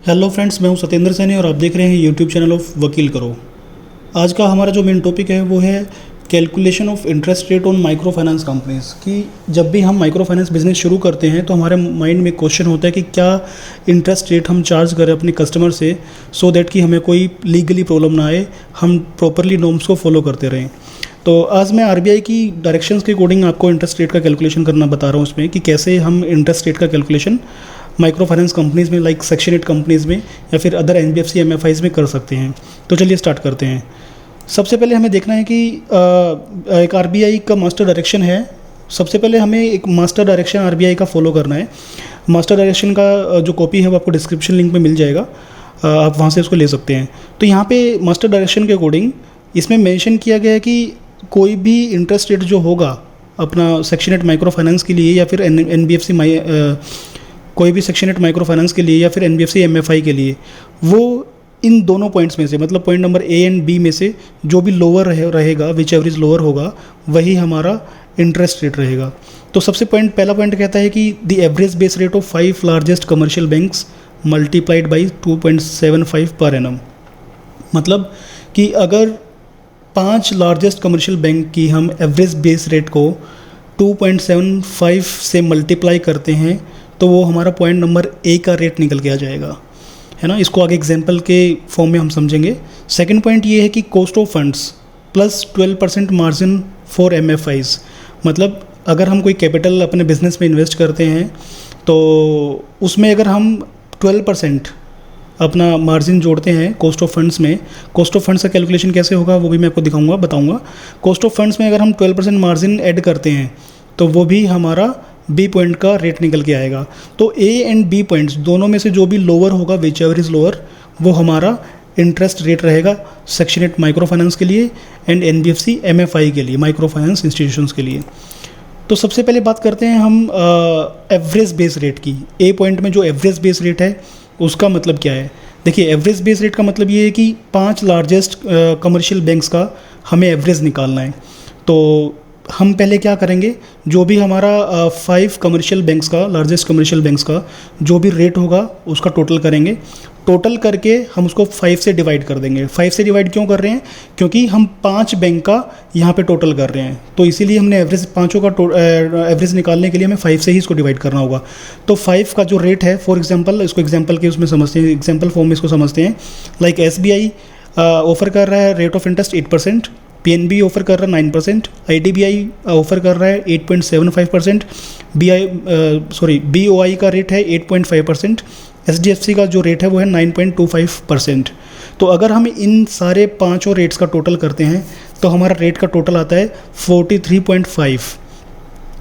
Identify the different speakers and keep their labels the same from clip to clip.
Speaker 1: Hello friends, मैं हूं सत्येंद्र सैनी और आप देख रहे हैं यूट्यूब चैनल ऑफ वकील करो। आज का हमारा जो मेन टॉपिक है वो है calculation of interest rate on micro finance companies. कि जब भी हम माइक्रो फाइनेंस बिजनेस शुरू करते हैं तो हमारे माइंड में क्वेश्चन होता है कि क्या इंटरेस्ट रेट हम चार्ज करें अपने कस्टमर से, सो दैट कि हमें कोई लीगली प्रॉब्लम ना आए, हम प्रॉपरली नॉर्म्स को फॉलो करते रहें। तो आज मैं आरबीआई की डायरेक्शंस के अकॉर्डिंग आपको इंटरेस्ट रेट का कैलकुलेशन करना बता रहा हूँ उसमें, कि कैसे हम इंटरेस्ट रेट का कैलकुलेशन माइक्रो फाइनेंस कंपनीज़ में, लाइक सेक्शन 8 कंपनीज़ में या फिर अदर एनबीएफसी एमएफआईज़ में कर सकते हैं। तो चलिए स्टार्ट करते हैं। सबसे पहले हमें देखना है कि एक आरबीआई का मास्टर डायरेक्शन है। सबसे पहले हमें एक मास्टर डायरेक्शन आरबीआई का फॉलो करना है। मास्टर डायरेक्शन का जो कॉपी है वो आपको डिस्क्रिप्शन लिंक में मिल जाएगा, आप वहाँ से उसको ले सकते हैं। तो यहाँ पे मास्टर डायरेक्शन के अकॉर्डिंग इसमें मेंशन किया गया है कि कोई भी इंटरेस्ट रेट जो होगा अपना सेक्शन 8 माइक्रो फाइनेंस के लिए या फिर एनबीएफसी कोई भी सेक्शन 8 माइक्रो फाइनेंस के लिए या फिर एनबीएफसी एमएफआई के लिए, वो इन दोनों पॉइंट्स में से, मतलब point number A and B में से जो भी लोअर रहेगा, विच एवरेज लोअर होगा, वही हमारा इंटरेस्ट रेट रहेगा। तो सबसे पहला पॉइंट कहता है कि the average base rate of 5 largest commercial banks multiplied by 2.75 per annum. मतलब कि अगर 5 लार्जेस्ट कमर्शियल बैंक की हम एवरेज बेस रेट को 2.75 से मल्टीप्लाई करते हैं तो वो हमारा पॉइंट नंबर ए का रेट निकल के आ जाएगा, है ना। इसको आगे एग्जांपल के फॉर्म में हम समझेंगे। सेकंड पॉइंट ये है कि cost of funds plus 12% margin for MFIs. मतलब अगर हम कोई कैपिटल अपने बिजनेस में इन्वेस्ट करते हैं तो उसमें अगर हम 12% अपना मार्जिन जोड़ते हैं कॉस्ट ऑफ फंड्स में। कॉस्ट ऑफ फंड्स का कैलकुलेशन कैसे होगा वो भी मैं आपको बताऊंगा। कॉस्ट ऑफ फंड्स में अगर हम 12% मार्जिन ऐड करते हैं तो वो भी हमारा बी पॉइंट का रेट निकल के आएगा। तो ए एंड बी पॉइंट्स दोनों में से जो भी लोअर होगा, विच एवर इज़ लोअर, वो हमारा इंटरेस्ट रेट रहेगा सेक्शन 8 माइक्रो फाइनेंस के लिए एंड एनबीएफसी एमएफआई के लिए, माइक्रो फाइनेंस इंस्टीट्यूशंस के लिए। तो सबसे पहले बात करते हैं हम एवरेज बेस रेट की। ए पॉइंट में जो एवरेज बेस रेट है उसका मतलब क्या है। देखिए, एवरेज बेस रेट का मतलब ये है कि 5 लार्जेस्ट कमर्शियल बैंक्स का हमें एवरेज निकालना है। तो हम पहले क्या करेंगे, जो भी हमारा 5 कमर्शियल बैंक्स का, लार्जेस्ट कमर्शियल बैंक्स का जो भी रेट होगा उसका टोटल करेंगे। टोटल करके हम उसको 5 से डिवाइड कर देंगे। 5 से डिवाइड क्यों कर रहे हैं? क्योंकि हम 5 बैंक का यहाँ पे टोटल कर रहे हैं, तो इसीलिए हमने एवरेज पाँचों का एवरेज निकालने के लिए हमें 5 से ही इसको डिवाइड करना होगा। तो 5 का जो रेट है, फॉर एग्जांपल इसको एग्जांपल के उसमें समझते हैं, एग्जांपल फॉर्म में इसको समझते हैं। लाइक एसबीआई ऑफर कर रहा है rate of interest 8%, PNB offer कर रहा है 9%, आईडीबीआई ऑफर कर रहा है 8.75%, बीओआई का रेट है 8.5%, एचडीएफसी का जो रेट है वो है 9.25%। तो अगर हम इन सारे पाँचों रेट्स का टोटल करते हैं तो हमारा रेट का टोटल आता है 43.5।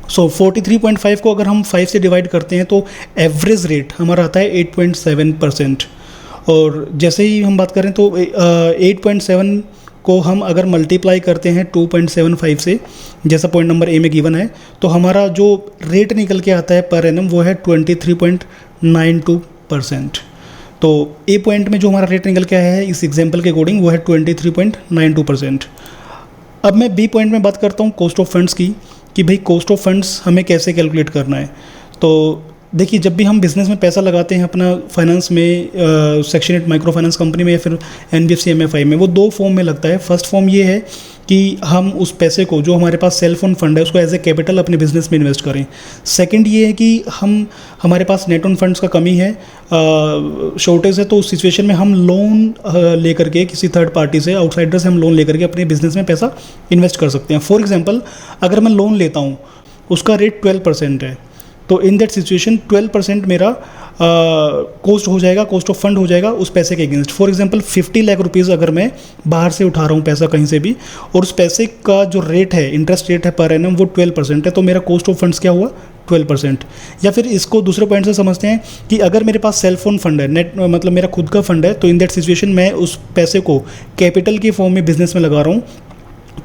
Speaker 1: सो 43.5 को अगर हम 5 से डिवाइड करते हैं तो एवरेज रेट हमारा आता है 8.7%। और जैसे ही हम बात करें तो 8.7 को हम अगर मल्टीप्लाई करते हैं 2.75 से, जैसा पॉइंट नंबर ए में गिवन है, तो हमारा जो रेट निकल के आता है पर एनम वो है 23.92%। तो ए पॉइंट में जो हमारा रेट निकल के आया है इस एग्जांपल के अकॉर्डिंग वो है 23.92%। अब मैं बी पॉइंट में बात करता हूँ कॉस्ट ऑफ फंड्स की, कि भाई कॉस्ट ऑफ फंड्स हमें कैसे कैलकुलेट करना है। तो देखिए, जब भी हम बिज़नेस में पैसा लगाते हैं अपना फाइनेंस में, सेक्शन 8 माइक्रो फाइनेंस कंपनी में या फिर एनबीएफसी एमएफआई में, वो 2 फॉर्म में लगता है। फर्स्ट फॉर्म ये है कि हम उस पैसे को, जो हमारे पास सेल्फ ओन फंड है, उसको एज ए कैपिटल अपने बिजनेस में इन्वेस्ट करें। सेकंड ये है कि हमारे पास नेट ओन फंड्स का कमी है, शॉर्टेज है, तो उस सिचुएशन में हम लोन लेकर के किसी थर्ड पार्टी से, आउटसाइडर से हम लोन लेकर के अपने बिजनेस में पैसा इन्वेस्ट कर सकते हैं। फॉर एग्जाम्पल, अगर मैं लोन लेता हूँ, उसका रेट 12% है, तो इन दैट सिचुएशन 12% मेरा कॉस्ट हो जाएगा, कॉस्ट ऑफ फंड हो जाएगा उस पैसे के against. For example 50 lakh rupees अगर मैं बाहर से उठा रहा हूँ पैसा कहीं से भी, और उस पैसे का जो रेट है, इंटरेस्ट रेट है पर एनम, वो 12% है, तो मेरा कॉस्ट ऑफ फंड्स क्या हुआ? 12%। या फिर इसको दूसरे पॉइंट से समझते हैं कि अगर मेरे पास सेल फोन फंड है, नेट मतलब मेरा खुद का फंड है, तो इन दैट सिचुएशन मैं उस पैसे को कैपिटल के फॉर्म में बिजनेस में लगा रहा हूँ,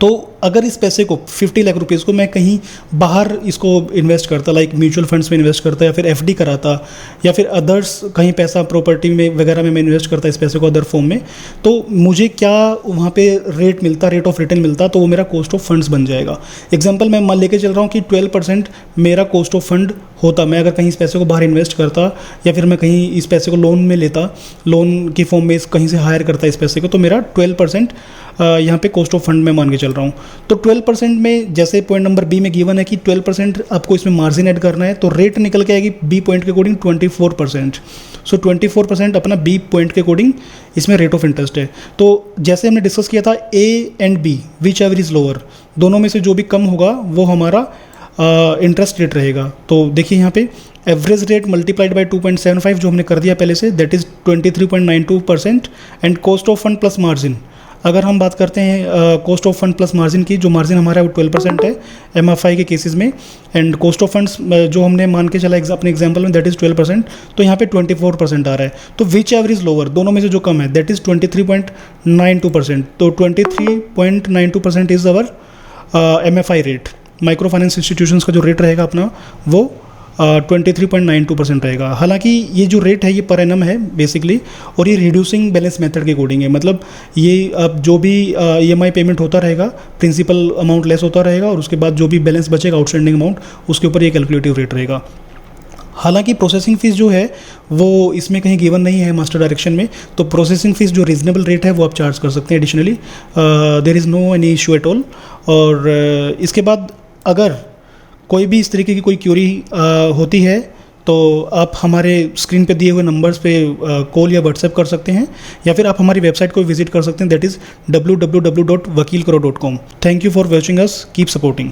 Speaker 1: तो अगर इस पैसे को 50 लाख रुपीज़ को मैं कहीं बाहर इसको इन्वेस्ट करता, लाइक म्यूचुअल फंड्स में इन्वेस्ट करता या फिर एफडी कराता या फिर अदर्स कहीं पैसा प्रॉपर्टी में वगैरह में मैं इन्वेस्ट करता इस पैसे को अदर फॉर्म में, तो मुझे क्या वहाँ पे रेट मिलता, रेट ऑफ रिटर्न मिलता, तो वो मेरा कॉस्ट ऑफ फंड्स बन जाएगा। एग्जाम्पल मैं मान लेके चल रहा हूँ कि 12% मेरा कॉस्ट ऑफ फंड होता, मैं अगर कहीं इस पैसे को बाहर इन्वेस्ट करता या फिर मैं कहीं इस पैसे को लोन में लेता, लोन की फॉर्म में कहीं से हायर करता इस पैसे को, तो मेरा 12% यहाँ पे कॉस्ट ऑफ फंड में मान के चल रहा हूँ। तो 12% में जैसे पॉइंट नंबर बी में गिवन है कि 12% आपको इसमें मार्जिन ऐड करना है, तो रेट निकल के आएगी बी पॉइंट के अकॉर्डिंग 24%। सो 24% अपना बी पॉइंट के अकॉर्डिंग इसमें रेट ऑफ इंटरेस्ट है। तो जैसे हमने डिस्कस किया था A and B, whichever is lower, दोनों में से जो भी कम होगा वो हमारा इंटरेस्ट रेट रहेगा। तो देखिए यहाँ पे एवरेज रेट मल्टीप्लाइड बाय 2.75 जो हमने कर दिया पहले से, that is 23.92%। And cost of fund plus margin, अगर हम बात करते हैं cost of fund plus margin की, जो मार्जिन हमारा है वो 12% है एमएफआई के केसेस में, एंड कॉस्ट ऑफ फंड्स जो हमने मान के चला अपने एग्जांपल में दैट इज़ 12%, तो यहाँ पे 24% आ रहा है। तो विच एवरेज लोअर, दोनों में से जो कम है दैट इज़ 23.92%। तो 23.92% is our MFI rate. Micro finance institutions का जो रेट रहेगा अपना वो 23.92% रहेगा। हालांकि ये जो रेट है ये पर एनम है बेसिकली, और ये रिड्यूसिंग बैलेंस मेथड के अकॉर्डिंग है। मतलब ये अब जो भी ईएमआई पेमेंट होता रहेगा, प्रिंसिपल अमाउंट लेस होता रहेगा, और उसके बाद जो भी बैलेंस बचेगा आउटस्टैंडिंग अमाउंट, उसके ऊपर ये कैलकुलेटिव रेट रहेगा। हालांकि प्रोसेसिंग फ़ीस जो है वो इसमें कहीं गिवन नहीं है मास्टर डायरेक्शन में, तो प्रोसेसिंग फ़ीस जो रीजनेबल रेट है वो आप चार्ज कर सकते हैं additionally, there is no any issue at all. और इसके बाद अगर कोई भी इस तरीके की कोई क्यूरी होती है तो आप हमारे स्क्रीन पे दिए हुए नंबर्स पे कॉल या व्हाट्सएप कर सकते हैं, या फिर आप हमारी वेबसाइट को विजिट कर सकते हैं, that is www.vakilkaro.com। Thank you for watching us, keep supporting.